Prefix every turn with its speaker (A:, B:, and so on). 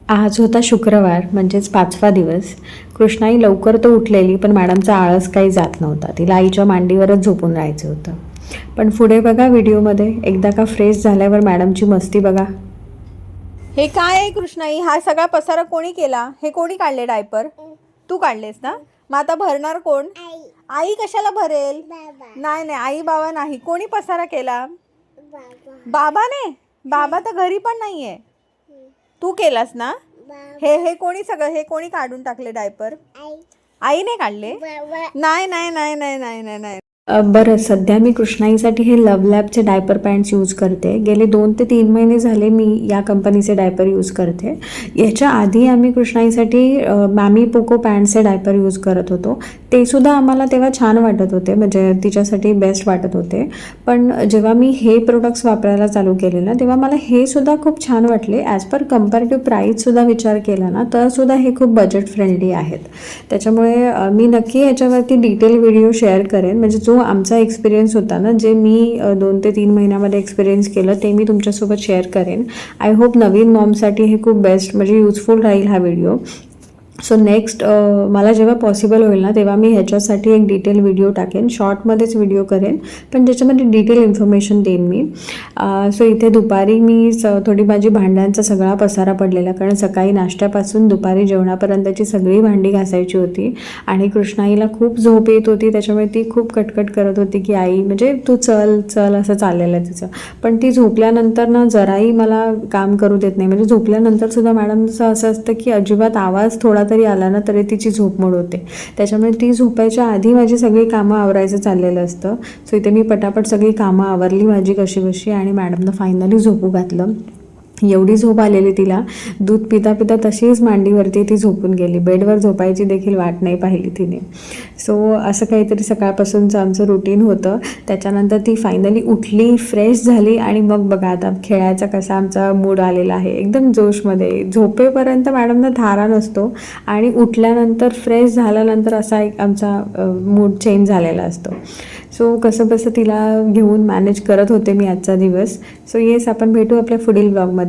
A: आज होता शुक्रवार, म्हणजेच 5वा दिवस. कृष्णाई लवकर तर उठलेली, पण मॅडमचा आळस काही जात नव्हता. तिला आईच्या मांडीवरच झोपून राहायचं होतं. पण पुढे बघा व्हिडिओमध्ये, एकदा का फ्रेश झाल्यावर मॅडमची मस्ती बघा.
B: हे काय आहे कृष्णाई? हा सगळा पसारा कोणी केला? हे कोणी काढले डायपर? तू काढलेस ना? मग आता भरणार कोण? आई कशाला भरेल? नाही नाही, आई बाबा नाही. कोणी पसारा केला? बाबाने. बाबा तर घरी पण नाहीये. तू केलास ना? हे कोणी सगळं, हे कोणी काढून टाकले डायपर? आईने काढले? नाही नाही नाही नाही नाही नाही नाही.
A: बरं, सध्या मी कृष्णाईसाठी हे लव्ह लॅबचे डायपर पॅन्ट्स यूज करते. गेले 2 ते 3 महिने झाले मी या कंपनीचे डायपर यूज करते. याच्या आधी आम्ही कृष्णाईसाठी मॅमी पोको पॅन्ट्सचे डायपर यूज करत होतो. ते सुद्धा आम्हाला तेव्हा छान वाटत होते, म्हणजे तिच्यासाठी बेस्ट वाटत होते. पण जेव्हा मी हे प्रोडक्ट्स वापरायला चालू केले ना, तेव्हा मला हे सुद्धा खूप छान वाटले. ॲज पर कम्पॅरेटिव्ह प्राईससुद्धा विचार केला ना, तर सुद्धा हे खूप बजेट फ्रेंडली आहेत. त्याच्यामुळे मी नक्की ह्याच्यावरती डिटेल व्हिडिओ शेअर करेन. म्हणजे जो आमचा एक्सपिरियन्स होता ना, जे मी 2 ते 3 महिन्यामध्ये एक्सपिरियन्स केलं, ते मी तुमच्यासोबत शेअर करेन. आय होप नवीन मॉमसाठी हे खूप बेस्ट, म्हणजे युजफुल राहील हा व्हिडिओ. सो नेक्स्ट मला जेव्हा पॉसिबल होईल ना, तेव्हा मी ह्याच्यासाठी एक डिटेल व्हिडिओ टाकेन. शॉर्टमध्येच व्हिडिओ करेन, पण ज्याच्यामध्ये डिटेल इन्फॉर्मेशन देईन मी. सो इथे दुपारी मी थोडी माझी भांड्यांचा सगळा पसारा पडलेला, कारण सकाळी नाश्त्यापासून दुपारी जेवणापर्यंतची सगळी भांडी घासायची होती. आणि कृष्णाईला खूप झोप येत होती, त्याच्यामुळे ती खूप कटकट करत होती की आई, म्हणजे तू चल चल असं चाललेलं आहे तिचं. पण ती झोपल्यानंतर ना जराही मला काम करू देत नाही. म्हणजे झोपल्यानंतर सुद्धा मॅडमचं असं असतं की अजिबात आवाज थोडा तरी आला ना तरी तिची झोपमोड होते. त्याच्यामुळे ती झोपायच्या आधी माझी सगळी कामं आवरायचं चाललेलं असतं. सो इथे मी पटापट सगळी कामं आवरली माझी कशी आणि मॅडमनं फायनली झोपू घातलं. एवढी झोप आलेली तिला, दूध पिता पिता तशीच मांडीवरती ती झोपून गेली. बेडवर झोपायची देखील वाट नाही पाहिली तिने. सो असं काहीतरी सकाळपासूनचं आमचं रुटीन होतं. त्याच्यानंतर ती फायनली उठली, फ्रेश झाली, आणि मग बघा आता खेळायचा कसा आमचा मूड आलेला आहे, एकदम जोशमध्ये. झोपेपर्यंत मॅडमना थारा नसतो, आणि उठल्यानंतर फ्रेश झाल्यानंतर असा एक आमचा मूड चेंज झालेला असतो. सो कसं बसं तिला घेऊन मॅनेज करत होते मी आजचा दिवस. सो येस, आपण भेटू आपल्या पुढील ब्लॉगमध्ये.